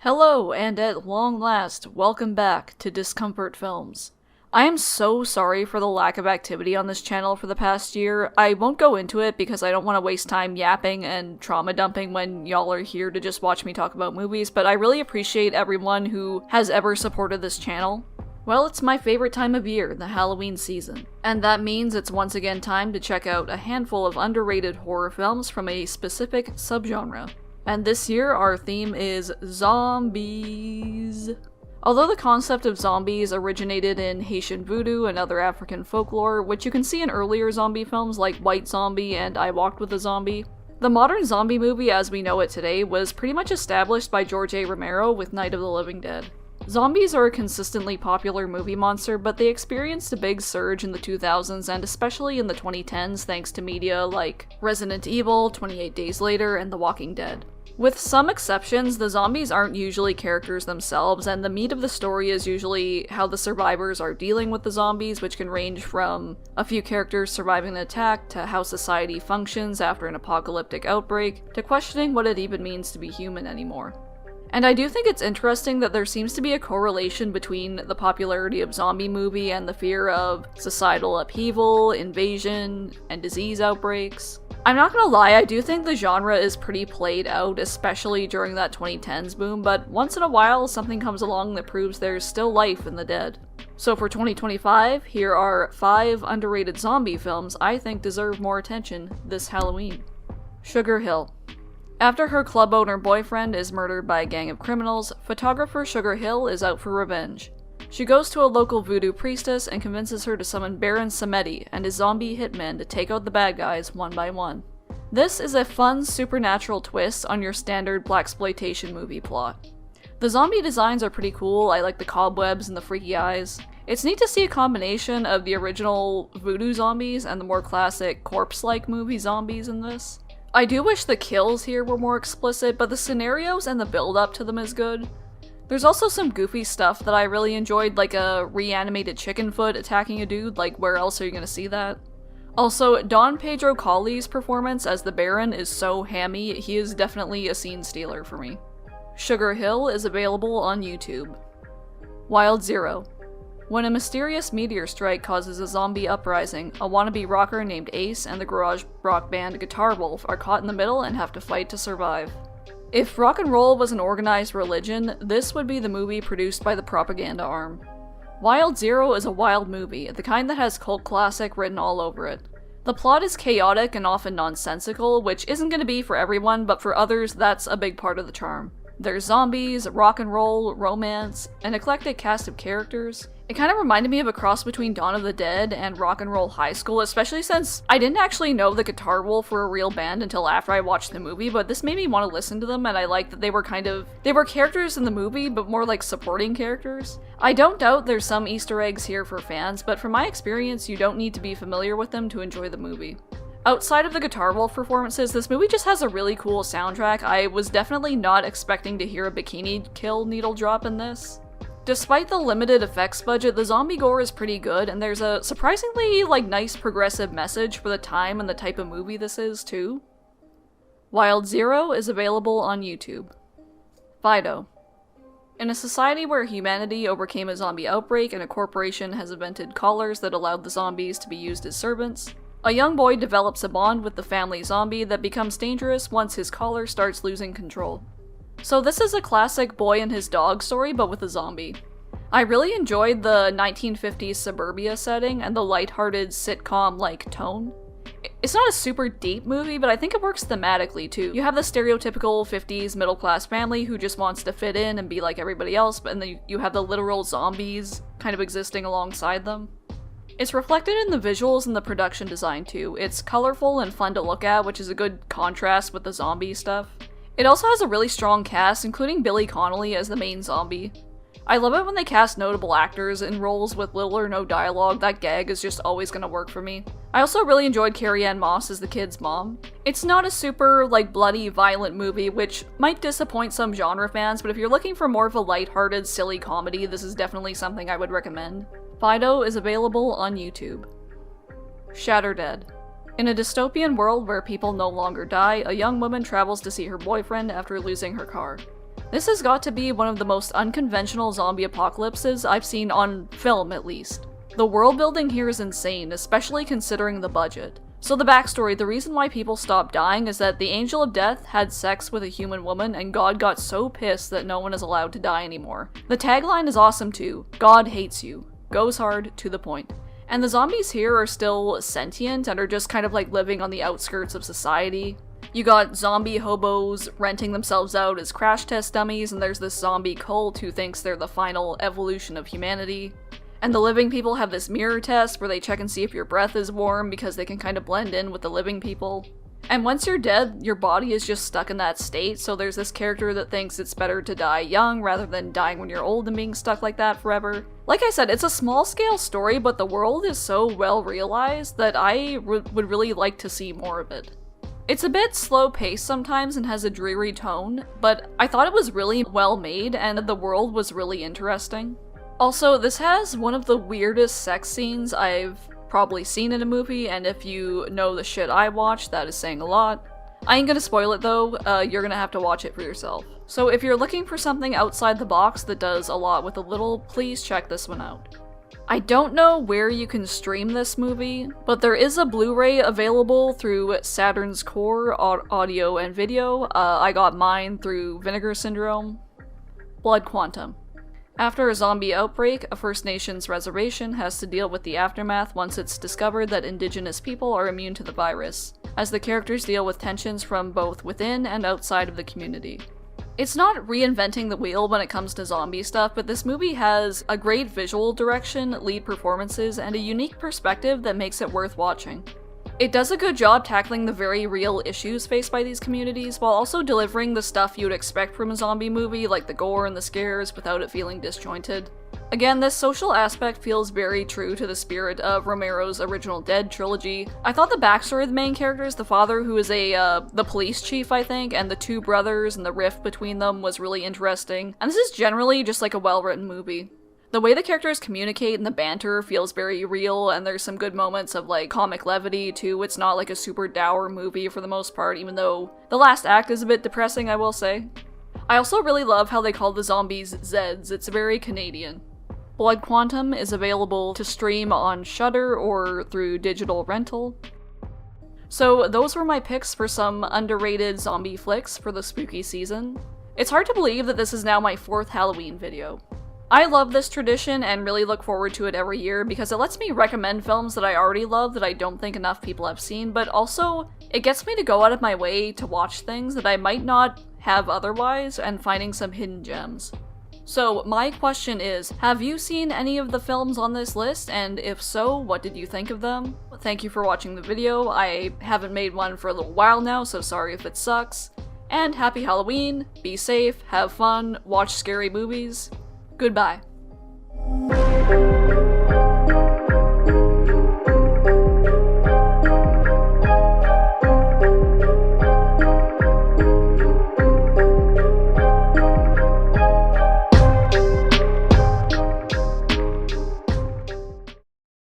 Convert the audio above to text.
Hello, and at long last, welcome back to Discomfort Films. I am so sorry for the lack of activity on this channel for the past year. I won't go into it because I don't want to waste time yapping and trauma dumping when y'all are here to just watch me talk about movies, but I really appreciate everyone who has ever supported this channel. Well, it's my favorite time of year, the Halloween season, and that means it's once again time to check out a handful of underrated horror films from a specific subgenre. And this year, our theme is zombies. Although the concept of zombies originated in Haitian voodoo and other African folklore, which you can see in earlier zombie films like White Zombie and I Walked with a Zombie, the modern zombie movie as we know it today was pretty much established by George A. Romero with Night of the Living Dead. Zombies are a consistently popular movie monster, but they experienced a big surge in the 2000s and especially in the 2010s thanks to media like Resident Evil, 28 Days Later, and The Walking Dead. With some exceptions, the zombies aren't usually characters themselves, and the meat of the story is usually how the survivors are dealing with the zombies, which can range from a few characters surviving an attack, to how society functions after an apocalyptic outbreak, to questioning what it even means to be human anymore. And I do think it's interesting that there seems to be a correlation between the popularity of zombie movie and the fear of societal upheaval, invasion, and disease outbreaks. I'm not gonna lie, I do think the genre is pretty played out, especially during that 2010s boom, but once in a while something comes along that proves there's still life in the dead. So for 2025, here are 5 underrated zombie films I think deserve more attention this Halloween. Sugar Hill. After her club owner boyfriend is murdered by a gang of criminals, photographer Sugar Hill is out for revenge. She goes to a local voodoo priestess and convinces her to summon Baron Samedi and his zombie hitmen to take out the bad guys one by one. This is a fun supernatural twist on your standard blaxploitation movie plot. The zombie designs are pretty cool. I like the cobwebs and the freaky eyes. It's neat to see a combination of the original voodoo zombies and the more classic corpse-like movie zombies in this. I do wish the kills here were more explicit, but the scenarios and the build-up to them is good. There's also some goofy stuff that I really enjoyed, like a reanimated chicken foot attacking a dude, like where else are you gonna see that? Also, Don Pedro Colley's performance as the Baron is so hammy, he is definitely a scene stealer for me. Sugar Hill is available on YouTube. Wild Zero. When a mysterious meteor strike causes a zombie uprising, a wannabe rocker named Ace and the garage rock band Guitar Wolf are caught in the middle and have to fight to survive. If rock and roll was an organized religion, this would be the movie produced by the propaganda arm. Wild Zero is a wild movie, the kind that has cult classic written all over it. The plot is chaotic and often nonsensical, which isn't going to be for everyone, but for others that's a big part of the charm. There's zombies, rock and roll, romance, an eclectic cast of characters. It kind of reminded me of a cross between Dawn of the Dead and Rock and Roll High School, especially since I didn't actually know the Guitar Wolf were a real band until after I watched the movie, but this made me want to listen to them, and I liked that they were characters in the movie, but more like supporting characters. I don't doubt there's some Easter eggs here for fans, but from my experience, you don't need to be familiar with them to enjoy the movie. Outside of the Guitar Wolf performances, this movie just has a really cool soundtrack. I was definitely not expecting to hear a bikini kill needle drop in this. Despite the limited effects budget, the zombie gore is pretty good, and there's a surprisingly, nice progressive message for the time and the type of movie this is, too. Wild Zero is available on YouTube. Fido. In a society where humanity overcame a zombie outbreak and a corporation has invented collars that allowed the zombies to be used as servants, a young boy develops a bond with the family zombie that becomes dangerous once his collar starts losing control. So this is a classic boy and his dog story, but with a zombie. I really enjoyed the 1950s suburbia setting and the lighthearted sitcom-like tone. It's not a super deep movie, but I think it works thematically too. You have the stereotypical 50s middle-class family who just wants to fit in and be like everybody else, but then you have the literal zombies kind of existing alongside them. It's reflected in the visuals and the production design too. It's colorful and fun to look at, which is a good contrast with the zombie stuff. It also has a really strong cast, including Billy Connolly as the main zombie. I love it when they cast notable actors in roles with little or no dialogue. That gag is just always gonna work for me. I also really enjoyed Carrie-Anne Moss as the kid's mom. It's not a super, bloody, violent movie, which might disappoint some genre fans, but if you're looking for more of a lighthearted, silly comedy, this is definitely something I would recommend. Fido is available on YouTube. Shatter. In a dystopian world where people no longer die, a young woman travels to see her boyfriend after losing her car. This has got to be one of the most unconventional zombie apocalypses I've seen on film, at least. The world building here is insane, especially considering the budget. So the backstory, the reason why people stopped dying is that the Angel of Death had sex with a human woman and God got so pissed that no one is allowed to die anymore. The tagline is awesome too. God hates you. Goes hard, to the point. And the zombies here are still sentient and are just kind of like living on the outskirts of society. You got zombie hobos renting themselves out as crash test dummies, and there's this zombie cult who thinks they're the final evolution of humanity. And the living people have this mirror test where they check and see if your breath is warm because they can kind of blend in with the living people. And once you're dead, your body is just stuck in that state, so there's this character that thinks it's better to die young rather than dying when you're old and being stuck like that forever. Like I said, it's a small-scale story, but the world is so well realized that I would really like to see more of it. It's a bit slow-paced sometimes and has a dreary tone, but I thought it was really well made and the world was really interesting. Also, this has one of the weirdest sex scenes I've probably seen in a movie, and if you know the shit I watch, that is saying a lot. I ain't gonna spoil it though, you're gonna have to watch it for yourself. So if you're looking for something outside the box that does a lot with a little, please check this one out. I don't know where you can stream this movie, but there is a Blu-ray available through Saturn's Core Audio and Video. I got mine through Vinegar Syndrome. Blood Quantum. After a zombie outbreak, a First Nations reservation has to deal with the aftermath once it's discovered that indigenous people are immune to the virus, as the characters deal with tensions from both within and outside of the community. It's not reinventing the wheel when it comes to zombie stuff, but this movie has a great visual direction, lead performances, and a unique perspective that makes it worth watching. It does a good job tackling the very real issues faced by these communities, while also delivering the stuff you'd expect from a zombie movie, like the gore and the scares, without it feeling disjointed. Again, this social aspect feels very true to the spirit of Romero's original Dead trilogy. I thought the backstory of the main characters, the father who is the police chief I think, and the two brothers and the rift between them was really interesting, and this is generally just like a well-written movie. The way the characters communicate and the banter feels very real, and there's some good moments of like comic levity too. It's not like a super dour movie for the most part, even though the last act is a bit depressing, I will say. I also really love how they call the zombies Zeds. It's very Canadian. Blood Quantum is available to stream on Shatter or through digital rental. So those were my picks for some underrated zombie flicks for the spooky season. It's hard to believe that this is now my 4th Halloween video. I love this tradition and really look forward to it every year because it lets me recommend films that I already love that I don't think enough people have seen, but also it gets me to go out of my way to watch things that I might not have otherwise and finding some hidden gems. So my question is, have you seen any of the films on this list, and if so, what did you think of them? Thank you for watching the video. I haven't made one for a little while now, so sorry if it sucks. And happy Halloween, be safe, have fun, watch scary movies. Goodbye.